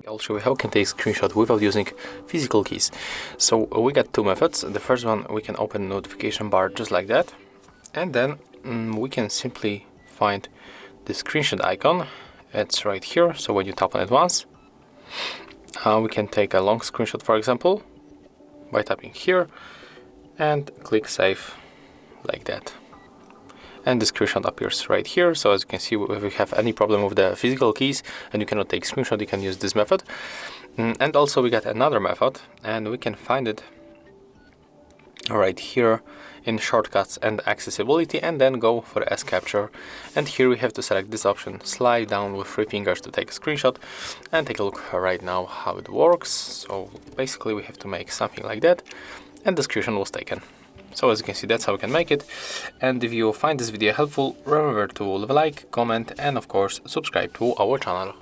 I'll show you how we can take screenshot without using physical keys. So we got two methods. The first one, we can open the notification bar just like that, and then we can simply find the screenshot icon. It's right here, so when you tap on it once, we can take a long screenshot, for example, by tapping here and click save like that. And the screenshot appears right here. So as you can see, if you have any problem with the physical keys and you cannot take screenshot, you can use this method. And also we got another method, and we can find it right here in shortcuts and accessibility, and then go for S capture. And here we have to select this option, slide down with 3 fingers to take a screenshot, and take a look right now how it works. So basically we have to make something like that, and the screenshot was taken. So as you can see, that's how we can make it. And if you find this video helpful, remember to leave a like, comment, and of course subscribe to our channel.